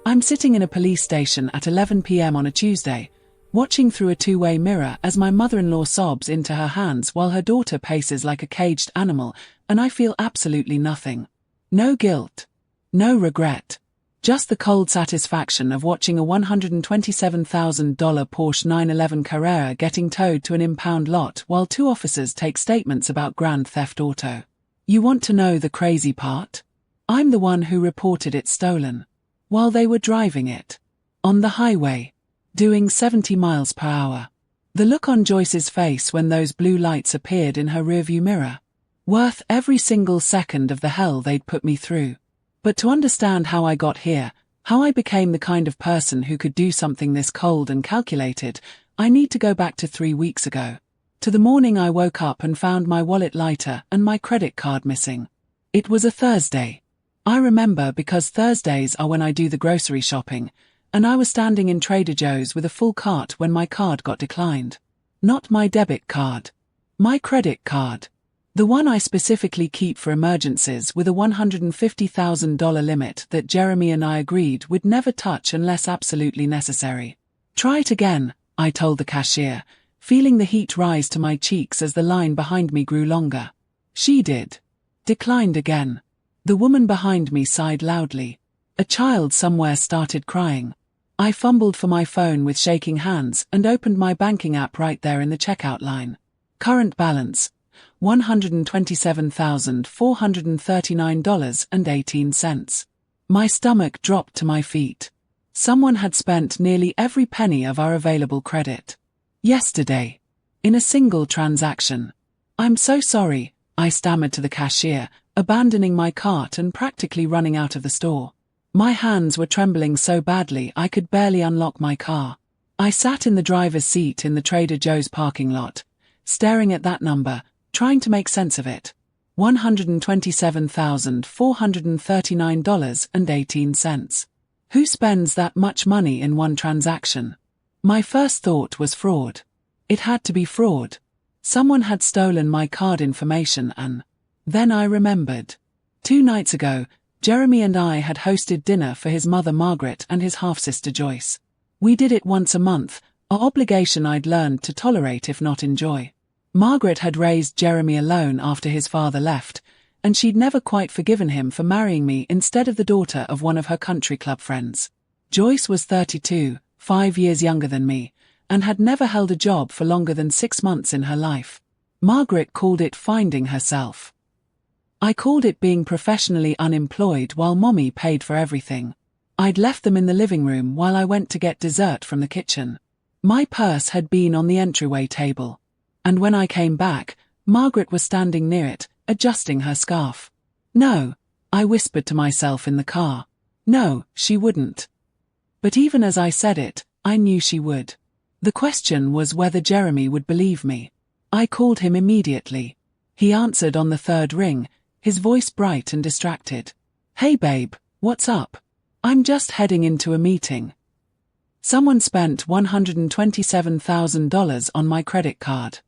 I'm sitting in a police station at 11 p.m. on a Tuesday, watching through a two-way mirror as my mother-in-law sobs into her hands while her daughter paces like a caged animal, and I feel absolutely nothing. No guilt. No regret. Just the cold satisfaction of watching a $127,000 Porsche 911 Carrera getting towed to an impound lot while two officers take statements about grand theft auto. You want to know the crazy part? I'm the one who reported it stolen. While they were driving it. On the highway. Doing 70 miles per hour. The look on Joyce's face when those blue lights appeared in her rearview mirror. Worth every single second of the hell they'd put me through. But to understand how I got here, how I became the kind of person who could do something this cold and calculated, I need to go back to 3 weeks ago. To the morning I woke up and found my wallet lighter and my credit card missing. It was a Thursday. I remember because Thursdays are when I do the grocery shopping, and I was standing in Trader Joe's with a full cart when my card got declined. Not my debit card. My credit card. The one I specifically keep for emergencies with a $150,000 limit that Jeremy and I agreed would never touch unless absolutely necessary. Try it again, I told the cashier, feeling the heat rise to my cheeks as the line behind me grew longer. She did. Declined again. The woman behind me sighed loudly. A child somewhere started crying. I fumbled for my phone with shaking hands and opened my banking app right there in the checkout line. Current balance, $127,439.18. My stomach dropped to my feet. Someone had spent nearly every penny of our available credit. Yesterday. In a single transaction. I'm so sorry, I stammered to the cashier, abandoning my cart and practically running out of the store. My hands were trembling so badly I could barely unlock my car. I sat in the driver's seat in the Trader Joe's parking lot, staring at that number, trying to make sense of it. $127,439.18. Who spends that much money in one transaction? My first thought was fraud. It had to be fraud. Someone had stolen my card information and then I remembered. 2 nights ago, Jeremy and I had hosted dinner for his mother Margaret and his half-sister Joyce. We did it once a month, an obligation I'd learned to tolerate if not enjoy. Margaret had raised Jeremy alone after his father left, and she'd never quite forgiven him for marrying me instead of the daughter of one of her country club friends. Joyce was 32, 5 years younger than me, and had never held a job for longer than 6 months in her life. Margaret called it finding herself. I called it being professionally unemployed while Mommy paid for everything. I'd left them in the living room while I went to get dessert from the kitchen. My purse had been on the entryway table. And when I came back, Margaret was standing near it, adjusting her scarf. No, I whispered to myself in the car. No, she wouldn't. But even as I said it, I knew she would. The question was whether Jeremy would believe me. I called him immediately. He answered on the 3rd ring, his voice bright and distracted. Hey babe, what's up? I'm just heading into a meeting. Someone spent $127,000 on my credit card.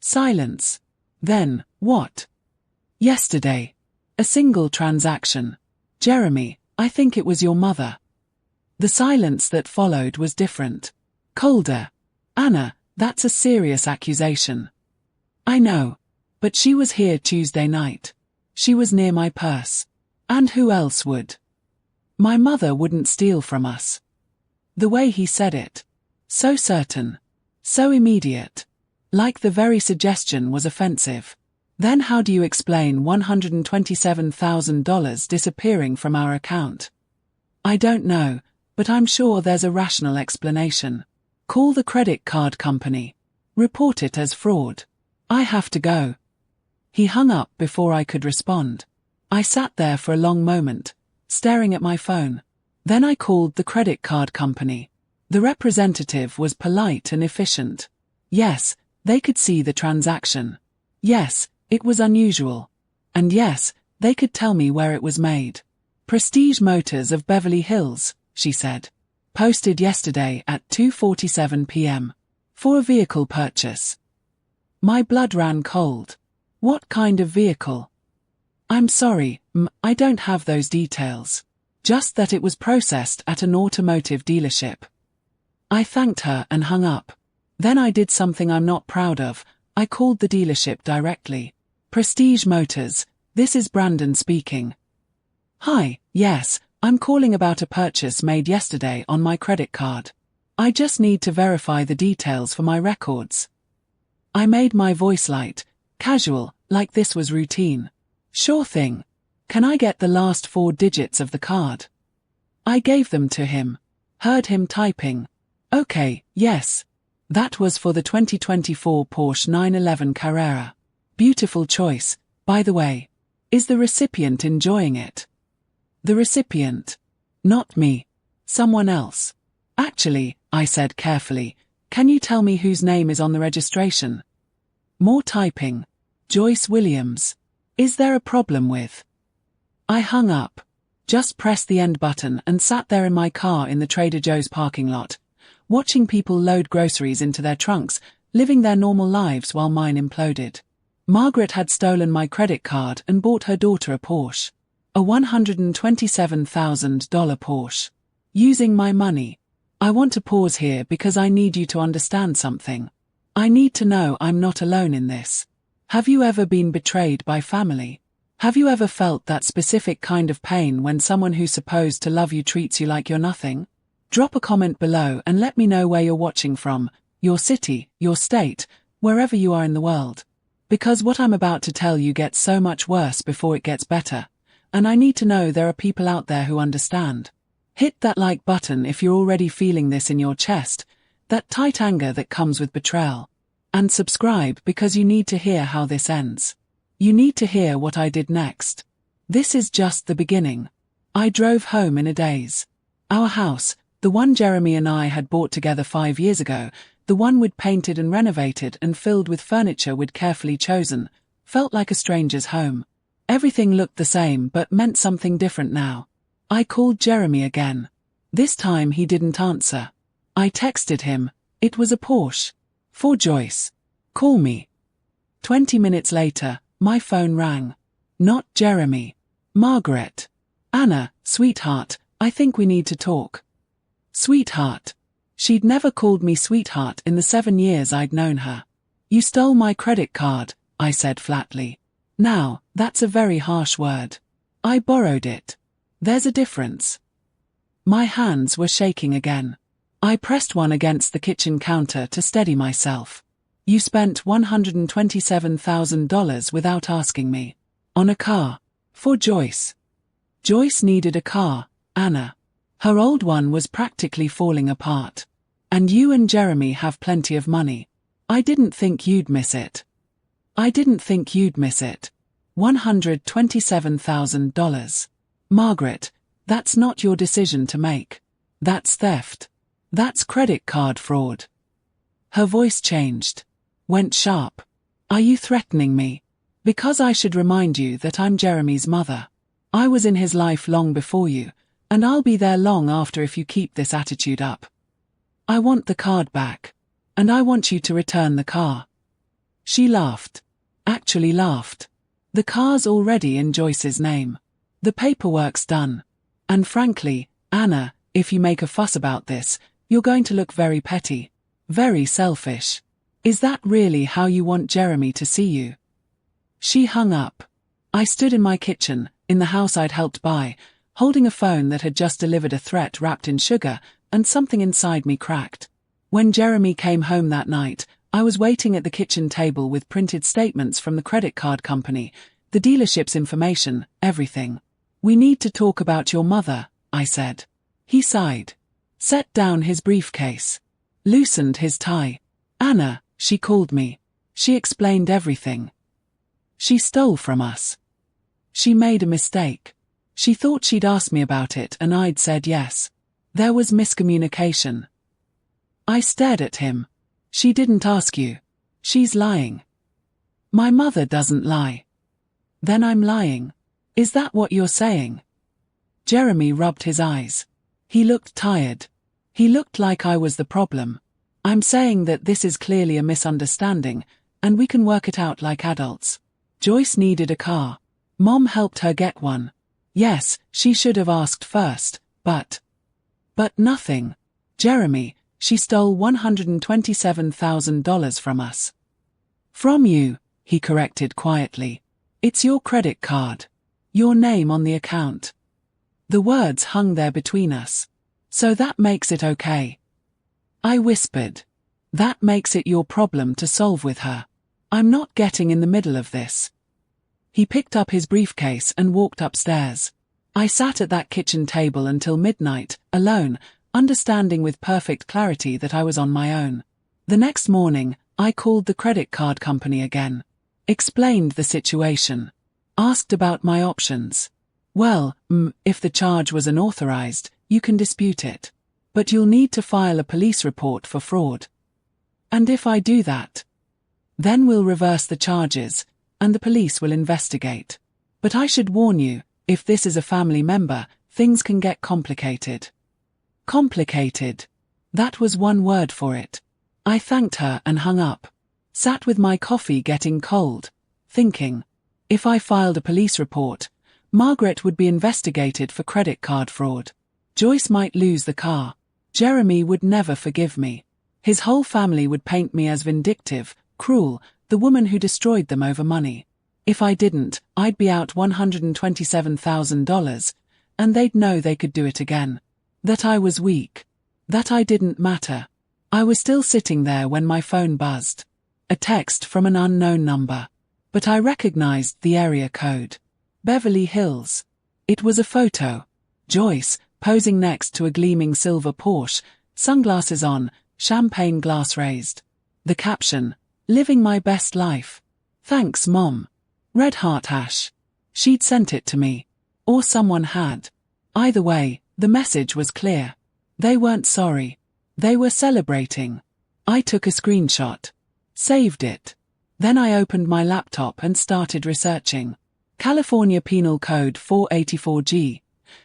Silence. Then, what? Yesterday. A single transaction. Jeremy, I think it was your mother. The silence that followed was different. Colder. Anna, that's a serious accusation. I know. But she was here Tuesday night. She was near my purse. And who else would? My mother wouldn't steal from us. The way he said it. So certain. So immediate. Like the very suggestion was offensive. Then how do you explain $127,000 disappearing from our account? I don't know, but I'm sure there's a rational explanation. Call the credit card company. Report it as fraud. I have to go. He hung up before I could respond. I sat there for a long moment, staring at my phone. Then I called the credit card company. The representative was polite and efficient. Yes, they could see the transaction. Yes, it was unusual. And yes, they could tell me where it was made. Prestige Motors of Beverly Hills, she said. Posted yesterday at 2:47 p.m. For a vehicle purchase. My blood ran cold. What kind of vehicle? I'm sorry, I don't have those details. just that it was processed at an automotive dealership. I thanked her and hung up. Then I did something I'm not proud of. I called the dealership directly. Prestige Motors, this is Brandon speaking. Hi, yes, I'm calling about a purchase made yesterday on my credit card. I just need to verify the details for my records. I made my voice light, casual, like this was routine. Sure thing. Can I get the last 4 digits of the card? I gave them to him. Heard him typing. Okay, yes. That was for the 2024 Porsche 911 Carrera. Beautiful choice, by the way. Is the recipient enjoying it? The recipient. Not me. Someone else. Actually, I said carefully, can you tell me whose name is on the registration? More typing. Joyce Williams. Is there a problem with? I hung up. Just pressed the end button and sat there in my car in the Trader Joe's parking lot, watching people load groceries into their trunks, living their normal lives while mine imploded. Margaret had stolen my credit card and bought her daughter a Porsche. A $127,000 Porsche. Using my money. I want to pause here because I need you to understand something. I need to know I'm not alone in this. Have you ever been betrayed by family? Have you ever felt that specific kind of pain when someone who's supposed to love you treats you like you're nothing? Drop a comment below and let me know where you're watching from, your city, your state, wherever you are in the world. Because what I'm about to tell you gets so much worse before it gets better, and I need to know there are people out there who understand. Hit that like button if you're already feeling this in your chest, that tight anger that comes with betrayal. And subscribe because you need to hear how this ends. You need to hear what I did next. This is just the beginning. I drove home in a daze. Our house, the one Jeremy and I had bought together 5 years ago, the one we'd painted and renovated and filled with furniture we'd carefully chosen, felt like a stranger's home. Everything looked the same but meant something different now. I called Jeremy again. This time he didn't answer. I texted him. It was a Porsche. For Joyce. Call me. 20 minutes later, my phone rang. Not Jeremy. Margaret. Anna, sweetheart, I think we need to talk. Sweetheart. She'd never called me sweetheart in the 7 years I'd known her. You stole my credit card, I said flatly. Now, that's a very harsh word. I borrowed it. There's a difference. My hands were shaking again. I pressed one against the kitchen counter to steady myself. You spent $127,000 without asking me. On a car. For Joyce. Joyce needed a car, Anna. Her old one was practically falling apart. And you and Jeremy have plenty of money. I didn't think you'd miss it. I didn't think you'd miss it. $127,000. Margaret, that's not your decision to make. That's theft. That's credit card fraud. Her voice changed. Went sharp. Are you threatening me? Because I should remind you that I'm Jeremy's mother. I was in his life long before you, and I'll be there long after if you keep this attitude up. I want the card back. And I want you to return the car. She laughed. Actually laughed. The car's already in Joyce's name. The paperwork's done. And frankly, Anna, if you make a fuss about this, you're going to look very petty. Very selfish. Is that really how you want Jeremy to see you? She hung up. I stood in my kitchen, in the house I'd helped buy, holding a phone that had just delivered a threat wrapped in sugar, and something inside me cracked. When Jeremy came home that night, I was waiting at the kitchen table with printed statements from the credit card company, the dealership's information, everything. We need to talk about your mother, I said. He sighed. Set down his briefcase. Loosened his tie. Anna, she called me. She explained everything. She stole from us. She made a mistake. She thought she'd asked me about it and I'd said yes. There was miscommunication. I stared at him. She didn't ask you. She's lying. My mother doesn't lie. Then I'm lying. Is that what you're saying? Jeremy rubbed his eyes. He looked tired. He looked like I was the problem. I'm saying that this is clearly a misunderstanding, and we can work it out like adults. Joyce needed a car. Mom helped her get one. Yes, she should have asked first, but nothing. Jeremy, she stole $127,000 from us. From you, he corrected quietly. It's your credit card. Your name on the account. The words hung there between us. So that makes it okay. I whispered. That makes it your problem to solve with her. I'm not getting in the middle of this. He picked up his briefcase and walked upstairs. I sat at that kitchen table until midnight, alone, understanding with perfect clarity that I was on my own. The next morning, I called the credit card company again. Explained the situation. Asked about my options. Well, if the charge was unauthorized, you can dispute it. But you'll need to file a police report for fraud. And if I do that, then we'll reverse the charges, and the police will investigate. But I should warn you, if this is a family member, things can get complicated. Complicated. That was one word for it. I thanked her and hung up. Sat with my coffee getting cold, thinking, if I filed a police report, Margaret would be investigated for credit card fraud. Joyce might lose the car. Jeremy would never forgive me. His whole family would paint me as vindictive, cruel, the woman who destroyed them over money. If I didn't, I'd be out $127,000, and they'd know they could do it again. That I was weak. That I didn't matter. I was still sitting there when my phone buzzed. A text from an unknown number. But I recognized the area code. Beverly Hills. It was a photo. Joyce, posing next to a gleaming silver Porsche, sunglasses on, champagne glass raised. The caption, living my best life. Thanks, Mom. Red heart hash. She'd sent it to me. Or someone had. Either way, the message was clear. They weren't sorry. They were celebrating. I took a screenshot. Saved it. Then I opened my laptop and started researching. California Penal Code 484G.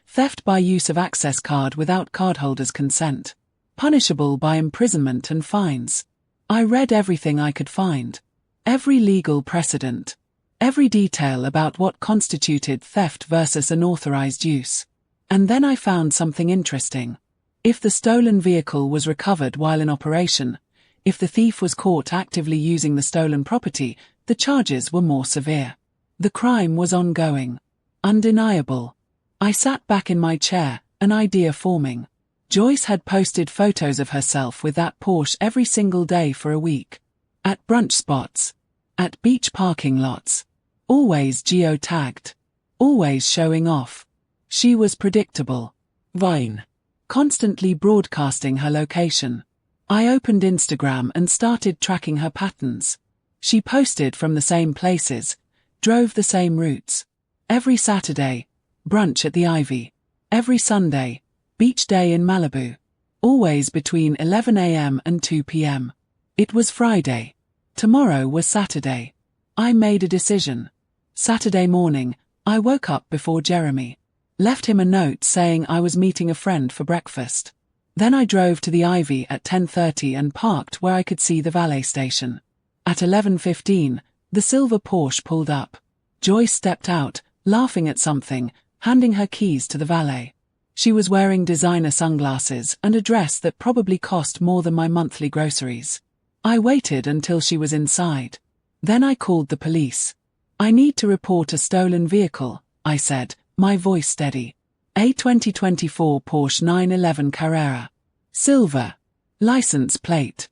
Theft by use of access card without cardholder's consent. Punishable by imprisonment and fines. I read everything I could find. Every legal precedent. Every detail about what constituted theft versus unauthorized use. And then I found something interesting. If the stolen vehicle was recovered while in operation, if the thief was caught actively using the stolen property, the charges were more severe. The crime was ongoing. Undeniable. I sat back in my chair, an idea forming. Joyce had posted photos of herself with that Porsche every single day for a week. At brunch spots. At beach parking lots. Always geo-tagged. Always showing off. She was predictable. Vine. Constantly broadcasting her location. I opened Instagram and started tracking her patterns. She posted from the same places, drove the same routes. Every Saturday, brunch at the Ivy. Every Sunday, beach day in Malibu. Always between 11 a.m. and 2 p.m. It was Friday. Tomorrow was Saturday. I made a decision. Saturday morning, I woke up before Jeremy. Left him a note saying I was meeting a friend for breakfast. Then I drove to the Ivy at 10:30 and parked where I could see the valet station. At 11:15, the silver Porsche pulled up. Joyce stepped out, laughing at something, handing her keys to the valet. She was wearing designer sunglasses and a dress that probably cost more than my monthly groceries. I waited until she was inside. Then I called the police. I need to report a stolen vehicle, I said, my voice steady. A 2024 Porsche 911 Carrera. Silver. License plate.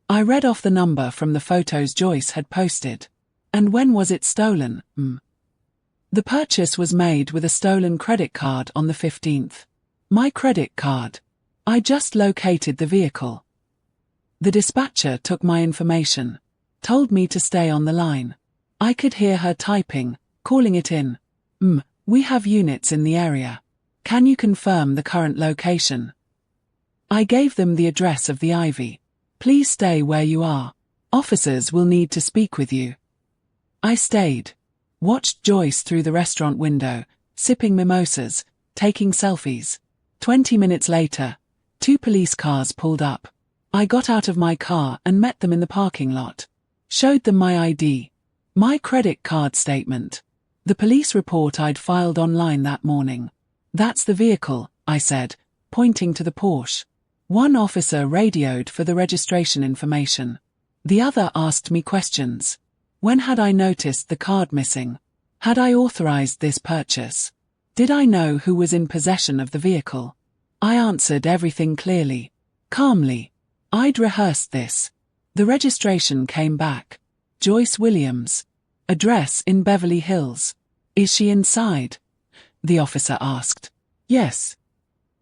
I read off the number from the photos Joyce had posted. And when was it stolen? The purchase was made with a stolen credit card on the 15th. My credit card. I just located the vehicle. The dispatcher took my information. Told me to stay on the line. I could hear her typing, calling it in. We have units in the area. Can you confirm the current location? I gave them the address of the Ivy. Please stay where you are. Officers will need to speak with you. I stayed. Watched Joyce through the restaurant window, sipping mimosas, taking selfies. 20 minutes later, 2 police cars pulled up. I got out of my car and met them in the parking lot. Showed them my ID. My credit card statement. The police report I'd filed online that morning. That's the vehicle, I said, pointing to the Porsche. One officer radioed for the registration information. The other asked me questions. When had I noticed the card missing? Had I authorized this purchase? Did I know who was in possession of the vehicle? I answered everything clearly, calmly. I'd rehearsed this. The registration came back. Joyce Williams. Address in Beverly Hills. Is she inside? The officer asked. Yes.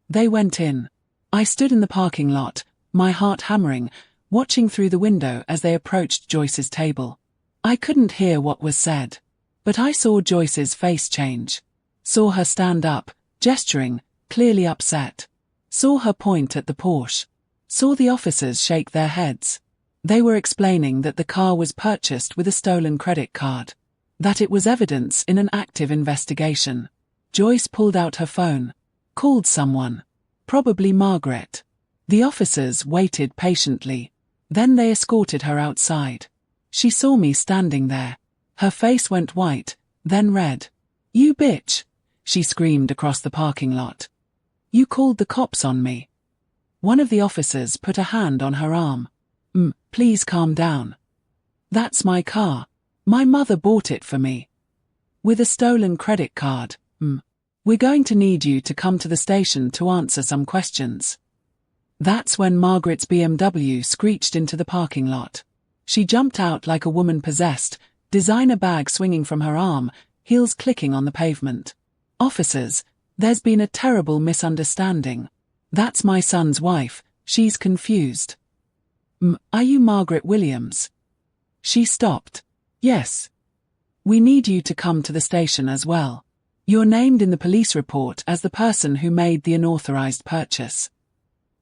They went in. I stood in the parking lot, my heart hammering, watching through the window as they approached Joyce's table. I couldn't hear what was said, but I saw Joyce's face change. Saw her stand up, gesturing, clearly upset. Saw her point at the Porsche. Saw the officers shake their heads. They were explaining that the car was purchased with a stolen credit card. That it was evidence in an active investigation. Joyce pulled out her phone. Called someone. Probably Margaret. The officers waited patiently. Then they escorted her outside. She saw me standing there. Her face went white, then red. You bitch, she screamed across the parking lot. You called the cops on me. One of the officers put a hand on her arm. Please calm down. That's my car. My mother bought it for me. With a stolen credit card. We're going to need you to come to the station to answer some questions. That's when Margaret's BMW screeched into the parking lot. She jumped out like a woman possessed, designer bag swinging from her arm, heels clicking on the pavement. Officers, there's been a terrible misunderstanding. That's my son's wife, she's confused. Are you Margaret Williams? She stopped. Yes. We need you to come to the station as well. You're named in the police report as the person who made the unauthorized purchase.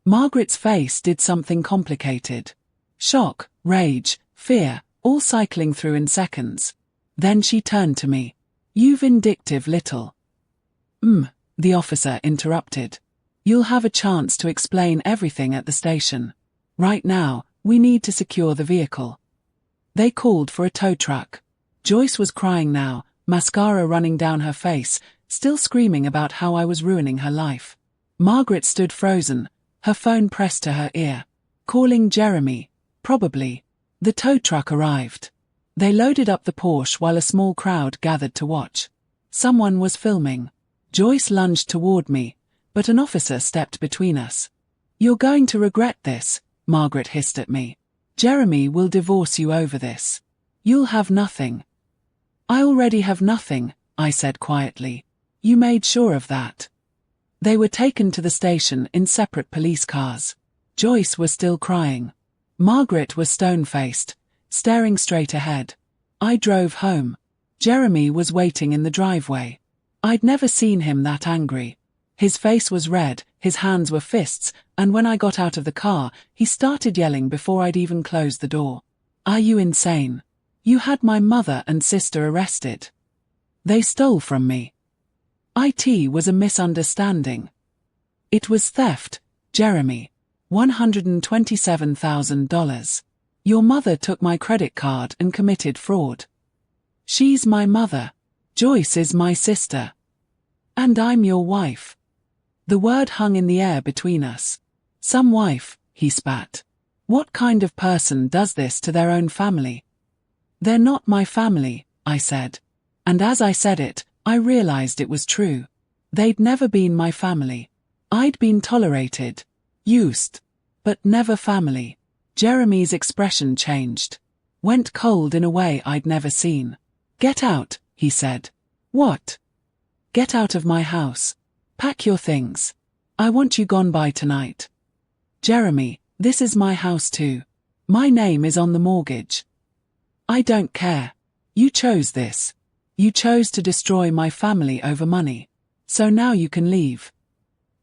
Margaret's face did something complicated. Shock, rage, fear, all cycling through in seconds. Then she turned to me. You vindictive little. The officer interrupted. You'll have a chance to explain everything at the station. Right now, we need to secure the vehicle. They called for a tow truck. Joyce was crying now, mascara running down her face, still screaming about how I was ruining her life. Margaret stood frozen, her phone pressed to her ear. Calling Jeremy, probably. The tow truck arrived. They loaded up the Porsche while a small crowd gathered to watch. Someone was filming. Joyce lunged toward me, but an officer stepped between us. You're going to regret this, Margaret hissed at me. Jeremy will divorce you over this. You'll have nothing. I already have nothing, I said quietly. You made sure of that. They were taken to the station in separate police cars. Joyce was still crying. Margaret was stone-faced, staring straight ahead. I drove home. Jeremy was waiting in the driveway. I'd never seen him that angry. His face was red, his hands were fists, and when I got out of the car, he started yelling before I'd even closed the door. Are you insane? You had my mother and sister arrested. They stole from me. It was a misunderstanding. It was theft, Jeremy. $127,000. Your mother took my credit card and committed fraud. She's my mother. Joyce is my sister. And I'm your wife. The word hung in the air between us. Some wife, he spat. What kind of person does this to their own family? They're not my family, I said. And as I said it, I realized it was true. They'd never been my family. I'd been tolerated. Used. But never family. Jeremy's expression changed. Went cold in a way I'd never seen. Get out, he said. What? Get out of my house. Pack your things. I want you gone by tonight. Jeremy, this is my house too. My name is on the mortgage. I don't care. You chose this. You chose to destroy my family over money. So now you can leave.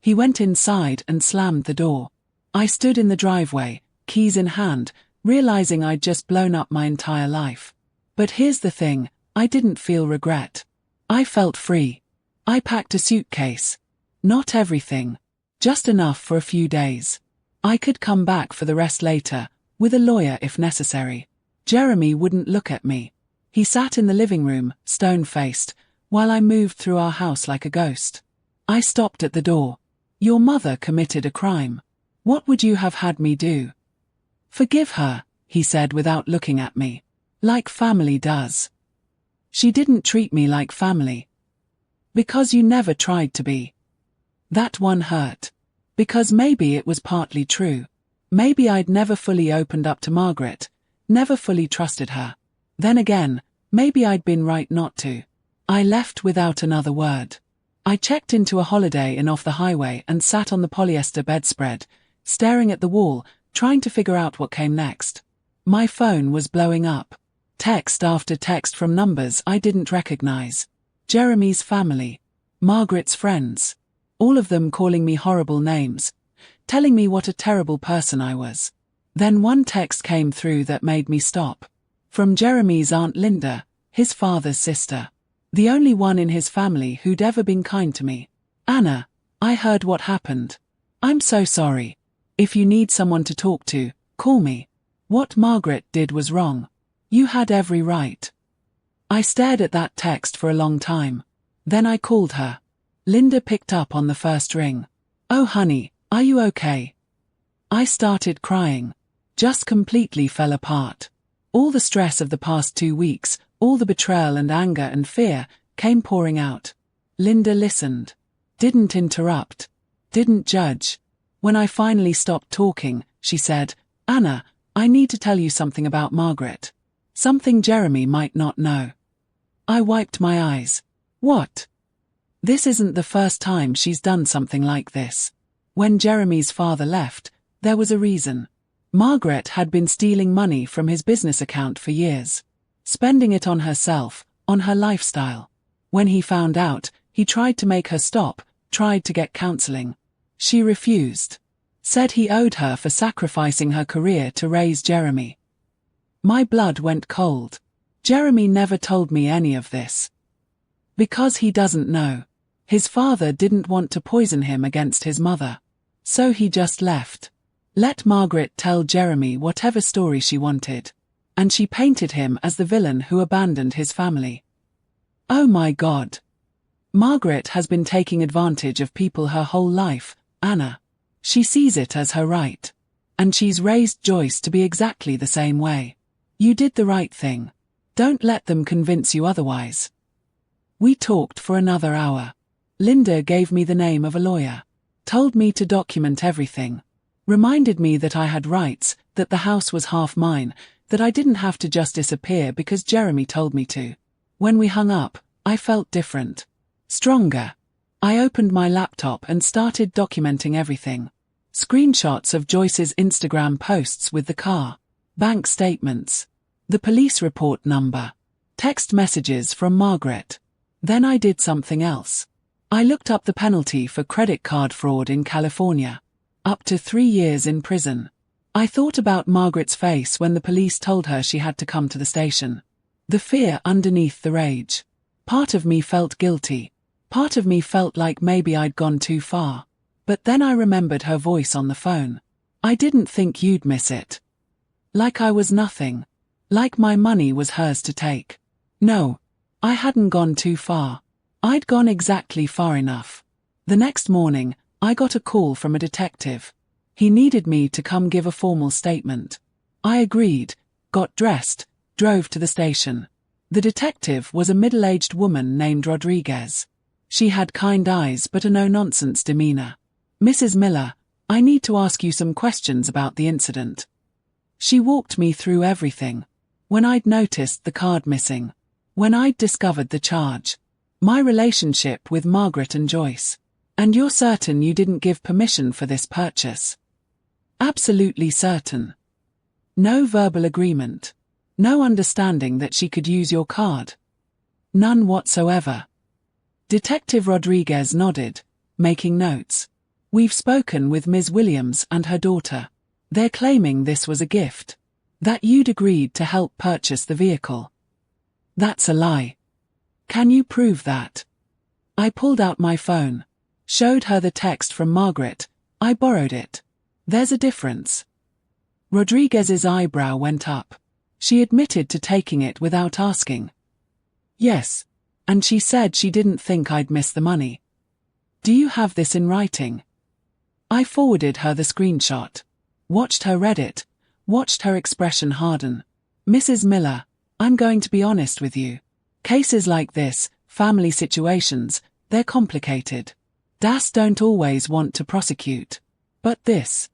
He went inside and slammed the door. I stood in the driveway, keys in hand, realizing I'd just blown up my entire life. But here's the thing, I didn't feel regret. I felt free. I packed a suitcase. Not everything. Just enough for a few days. I could come back for the rest later, with a lawyer if necessary. Jeremy wouldn't look at me. He sat in the living room, stone-faced, while I moved through our house like a ghost. I stopped at the door. Your mother committed a crime. What would you have had me do? Forgive her, he said without looking at me. Like family does. She didn't treat me like family. Because you never tried to be. That one hurt. Because maybe it was partly true. Maybe I'd never fully opened up to Margaret, never fully trusted her. Then again, maybe I'd been right not to. I left without another word. I checked into a Holiday Inn off the highway and sat on the polyester bedspread, staring at the wall, trying to figure out what came next. My phone was blowing up. Text after text from numbers I didn't recognize. Jeremy's family. Margaret's friends. All of them calling me horrible names, telling me what a terrible person I was. Then one text came through that made me stop. From Jeremy's Aunt Linda, his father's sister. The only one in his family who'd ever been kind to me. Anna, I heard what happened. I'm so sorry. If you need someone to talk to, call me. What Margaret did was wrong. You had every right. I stared at that text for a long time. Then I called her. Linda picked up on the first ring. Oh honey, are you okay? I started crying. Just completely fell apart. All the stress of the past 2 weeks, all the betrayal and anger and fear, came pouring out. Linda listened. Didn't interrupt. Didn't judge. When I finally stopped talking, she said, Anna, I need to tell you something about Margaret. Something Jeremy might not know. I wiped my eyes. What? This isn't the first time she's done something like this. When Jeremy's father left, there was a reason. Margaret had been stealing money from his business account for years. Spending it on herself, on her lifestyle. When he found out, he tried to make her stop, tried to get counseling. She refused. Said he owed her for sacrificing her career to raise Jeremy. My blood went cold. Jeremy never told me any of this. Because he doesn't know. His father didn't want to poison him against his mother. So he just left. Let Margaret tell Jeremy whatever story she wanted. And she painted him as the villain who abandoned his family. Oh my God. Margaret has been taking advantage of people her whole life, Anna. She sees it as her right. And she's raised Joyce to be exactly the same way. You did the right thing. Don't let them convince you otherwise. We talked for another hour. Linda gave me the name of a lawyer. Told me to document everything. Reminded me that I had rights, that the house was half mine, that I didn't have to just disappear because Jeremy told me to. When we hung up, I felt different. Stronger. I opened my laptop and started documenting everything. Screenshots of Joyce's Instagram posts with the car. Bank statements. The police report number. Text messages from Margaret. Then I did something else. I looked up the penalty for credit card fraud in California. Up to 3 years in prison. I thought about Margaret's face when the police told her she had to come to the station. The fear underneath the rage. Part of me felt guilty. Part of me felt like maybe I'd gone too far. But then I remembered her voice on the phone. I didn't think you'd miss it. Like I was nothing. Like my money was hers to take. No. I hadn't gone too far. I'd gone exactly far enough. The next morning, I got a call from a detective. He needed me to come give a formal statement. I agreed, got dressed, drove to the station. The detective was a middle-aged woman named Rodriguez. She had kind eyes but a no-nonsense demeanor. Mrs. Miller, I need to ask you some questions about the incident. She walked me through everything. When I'd noticed the card missing. When I'd discovered the charge. My relationship with Margaret and Joyce. And you're certain you didn't give permission for this purchase? Absolutely certain. No verbal agreement. No understanding that she could use your card. None whatsoever. Detective Rodriguez nodded, making notes. We've spoken with Ms. Williams and her daughter. They're claiming this was a gift. That you'd agreed to help purchase the vehicle. That's a lie. Can you prove that? I pulled out my phone. Showed her the text from Margaret. I borrowed it. There's a difference. Rodriguez's eyebrow went up. She admitted to taking it without asking. Yes. And she said she didn't think I'd miss the money. Do you have this in writing? I forwarded her the screenshot. Watched her read it. Watched her expression harden. Mrs. Miller, I'm going to be honest with you. Cases like this, family situations, they're complicated. DAS don't always want to prosecute. But this.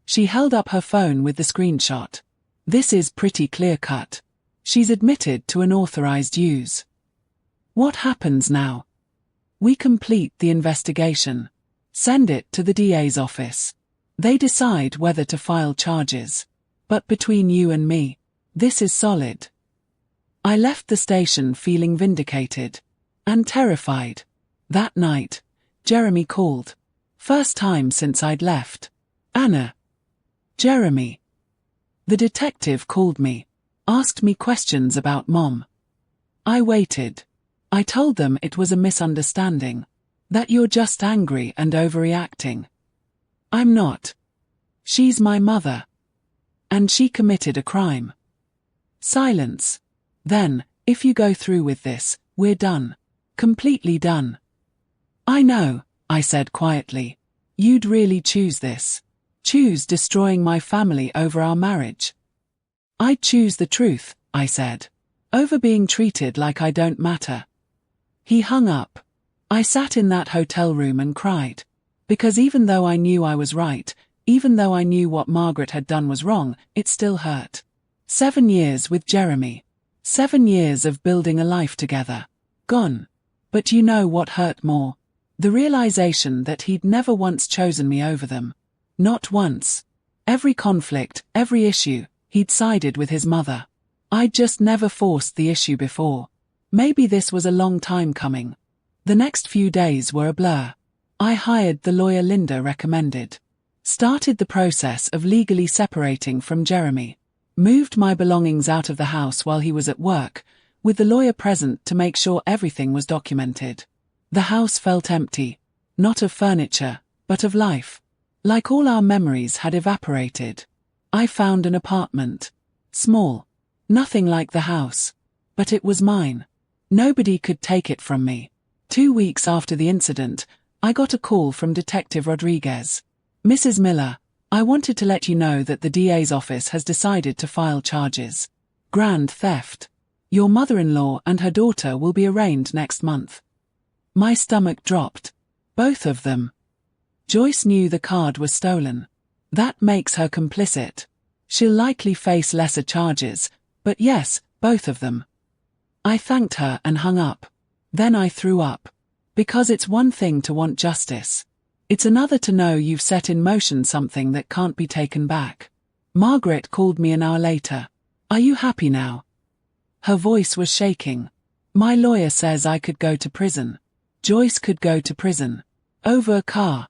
She held up her phone with the screenshot. This is pretty clear-cut. She's admitted to unauthorized use. What happens now? We complete the investigation. Send it to the DA's office. They decide whether to file charges. But between you and me, this is solid. I left the station feeling vindicated. And terrified. That night, Jeremy called. First time since I'd left. Anna. Jeremy. The detective called me. Asked me questions about Mom. I waited. I told them it was a misunderstanding. That you're just angry and overreacting. I'm not. She's my mother. And she committed a crime. Silence. Then, if you go through with this, we're done. Completely done. I know, I said quietly. You'd really choose this. Choose destroying my family over our marriage. I'd choose the truth, I said. Over being treated like I don't matter. He hung up. I sat in that hotel room and cried. Because even though I knew I was right, even though I knew what Margaret had done was wrong, it still hurt. 7 years with Jeremy. 7 years of building a life together. Gone. But you know what hurt more? The realization that he'd never once chosen me over them. Not once. Every conflict, every issue, he'd sided with his mother. I'd just never forced the issue before. Maybe this was a long time coming. The next few days were a blur. I hired the lawyer Linda recommended. Started the process of legally separating from Jeremy. Moved my belongings out of the house while he was at work, with the lawyer present to make sure everything was documented. The house felt empty. Not of furniture, but of life. Like all our memories had evaporated. I found an apartment. Small. Nothing like the house. But it was mine. Nobody could take it from me. 2 weeks after the incident, I got a call from Detective Rodriguez. Mrs. Miller, I wanted to let you know that the DA's office has decided to file charges. Grand theft. Your mother-in-law and her daughter will be arraigned next month. My stomach dropped. Both of them. Joyce knew the card was stolen. That makes her complicit. She'll likely face lesser charges, but yes, both of them. I thanked her and hung up. Then I threw up. Because it's one thing to want justice. It's another to know you've set in motion something that can't be taken back. Margaret called me an hour later. Are you happy now? Her voice was shaking. My lawyer says I could go to prison. Joyce could go to prison. Over a car.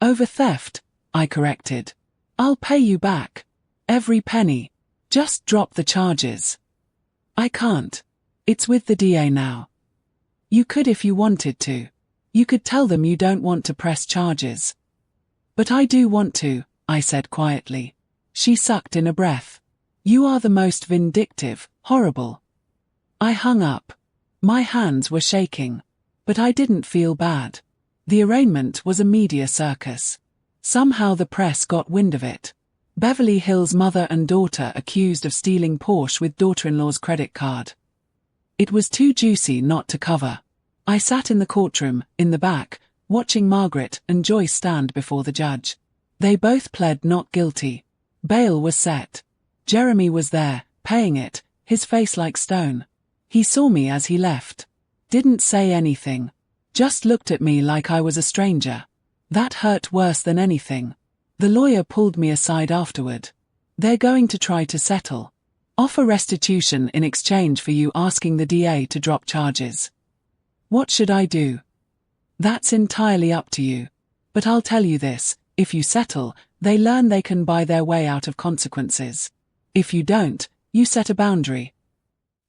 Over theft, I corrected. I'll pay you back. Every penny. Just drop the charges. I can't. It's with the DA now. You could if you wanted to. You could tell them you don't want to press charges. But I do want to, I said quietly. She sucked in a breath. You are the most vindictive, horrible. I hung up. My hands were shaking. But I didn't feel bad. The arraignment was a media circus. Somehow the press got wind of it. Beverly Hills mother and daughter accused of stealing Porsche with daughter-in-law's credit card. It was too juicy not to cover. I sat in the courtroom, in the back, watching Margaret and Joyce stand before the judge. They both pled not guilty. Bail was set. Jeremy was there, paying it, his face like stone. He saw me as he left. Didn't say anything. Just looked at me like I was a stranger. That hurt worse than anything. The lawyer pulled me aside afterward. They're going to try to settle. Offer restitution in exchange for you asking the DA to drop charges. What should I do? That's entirely up to you. But I'll tell you this, if you settle, they learn they can buy their way out of consequences. If you don't, you set a boundary.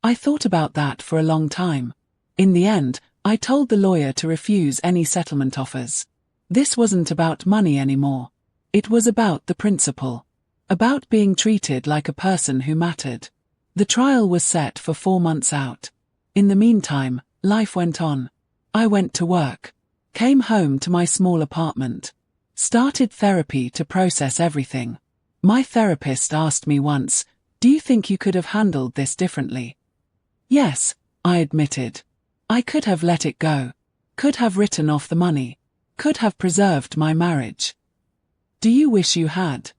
I thought about that for a long time. In the end, I told the lawyer to refuse any settlement offers. This wasn't about money anymore. It was about the principle. About being treated like a person who mattered. The trial was set for 4 months out. In the meantime, Life went on. I went to work. Came home to my small apartment. Started therapy to process everything. My therapist asked me once, "Do you think you could have handled this differently?" Yes, I admitted. I could have let it go. Could have written off the money. Could have preserved my marriage. Do you wish you had?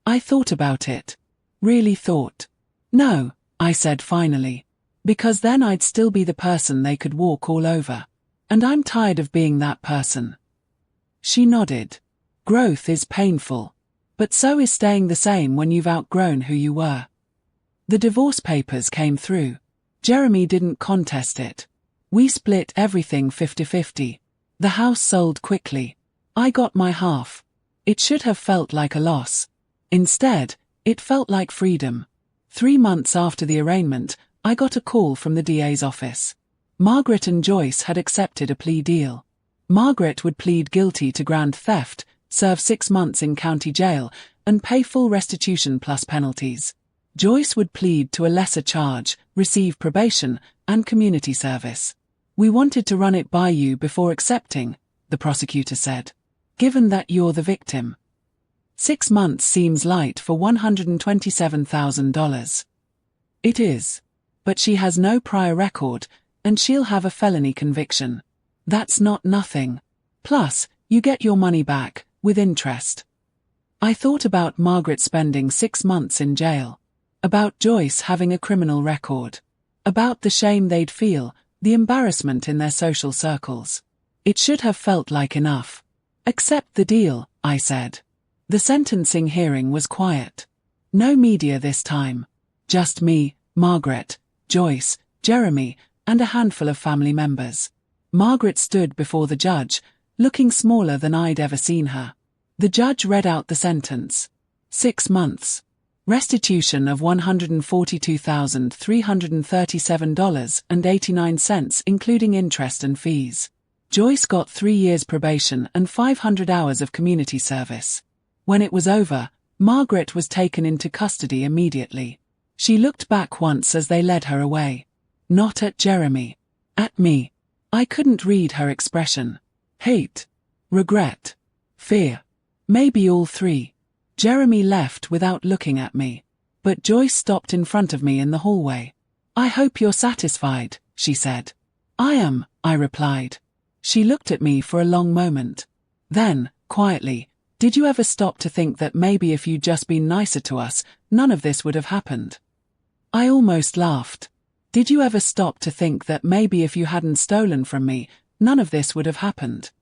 I thought about it. Really thought. No, I said finally. Because then I'd still be the person they could walk all over. And I'm tired of being that person. She nodded. Growth is painful. But so is staying the same when you've outgrown who you were. The divorce papers came through. Jeremy didn't contest it. We split everything 50-50. The house sold quickly. I got my half. It should have felt like a loss. Instead, it felt like freedom. 3 months after the arraignment, I got a call from the DA's office. Margaret and Joyce had accepted a plea deal. Margaret would plead guilty to grand theft, serve 6 months in county jail, and pay full restitution plus penalties. Joyce would plead to a lesser charge, receive probation, and community service. "We wanted to run it by you before accepting," the prosecutor said. "Given that you're the victim. 6 months seems light for $127,000. It is. But she has no prior record, and she'll have a felony conviction. That's not nothing. Plus, you get your money back, with interest." I thought about Margaret spending 6 months in jail. About Joyce having a criminal record. About the shame they'd feel, the embarrassment in their social circles. It should have felt like enough. "Accept the deal," I said. The sentencing hearing was quiet. No media this time. Just me, Margaret, Joyce, Jeremy, and a handful of family members. Margaret stood before the judge, looking smaller than I'd ever seen her. The judge read out the sentence. 6 months. Restitution of $142,337.89 including interest and fees. Joyce got 3 years probation and 500 hours of community service. When it was over, Margaret was taken into custody immediately. She looked back once as they led her away. Not at Jeremy. At me. I couldn't read her expression. Hate. Regret. Fear. Maybe all three. Jeremy left without looking at me. But Joyce stopped in front of me in the hallway. "I hope you're satisfied," she said. "I am," I replied. She looked at me for a long moment. Then, quietly, "Did you ever stop to think that maybe if you'd just been nicer to us, none of this would have happened?" I almost laughed. "Did you ever stop to think that maybe if you hadn't stolen from me, none of this would have happened?"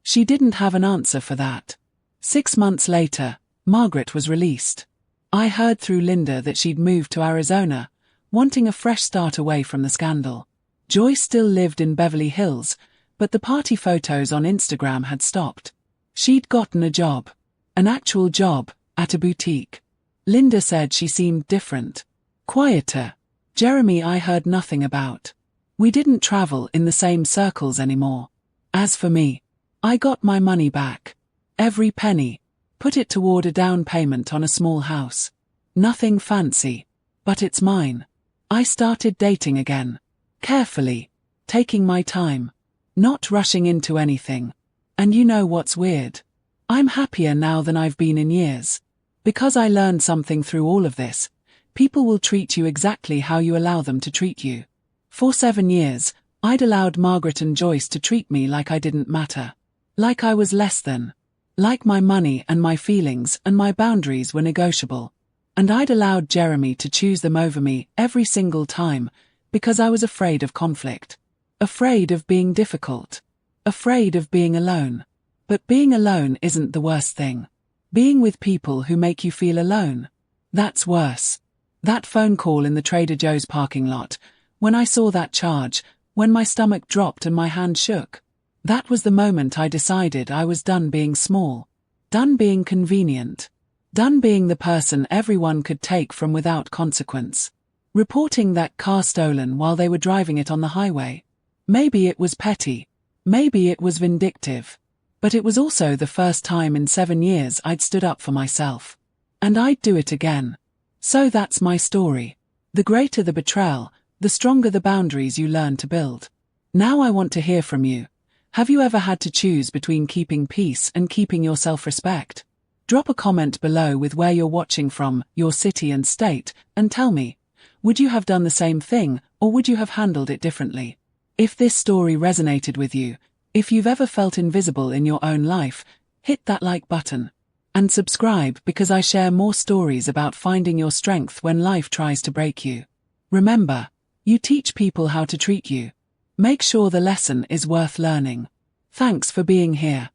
She didn't have an answer for that. 6 months later, Margaret was released. I heard through Linda that she'd moved to Arizona, wanting a fresh start away from the scandal. Joyce still lived in Beverly Hills, but the party photos on Instagram had stopped. She'd gotten a job. An actual job, at a boutique. Linda said she seemed different. Quieter. Jeremy I heard nothing about. We didn't travel in the same circles anymore. As for me, I got my money back. Every penny. Put it toward a down payment on a small house. Nothing fancy. But it's mine. I started dating again. Carefully. Taking my time. Not rushing into anything. And you know what's weird? I'm happier now than I've been in years. Because I learned something through all of this. People will treat you exactly how you allow them to treat you. For 7 years, I'd allowed Margaret and Joyce to treat me like I didn't matter. Like I was less than. Like my money and my feelings and my boundaries were negotiable. And I'd allowed Jeremy to choose them over me every single time, because I was afraid of conflict. Afraid of being difficult. Afraid of being alone. But being alone isn't the worst thing. Being with people who make you feel alone. That's worse. That phone call in the Trader Joe's parking lot, when I saw that charge, when my stomach dropped and my hand shook. That was the moment I decided I was done being small. Done being convenient. Done being the person everyone could take from without consequence. Reporting that car stolen while they were driving it on the highway. Maybe it was petty. Maybe it was vindictive. But it was also the first time in 7 years I'd stood up for myself. And I'd do it again. So that's my story. The greater the betrayal, the stronger the boundaries you learn to build. Now I want to hear from you. Have you ever had to choose between keeping peace and keeping your self-respect? Drop a comment below with where you're watching from, your city and state, and tell me, would you have done the same thing, or would you have handled it differently? If this story resonated with you, if you've ever felt invisible in your own life, hit that like button. And subscribe because I share more stories about finding your strength when life tries to break you. Remember, you teach people how to treat you. Make sure the lesson is worth learning. Thanks for being here.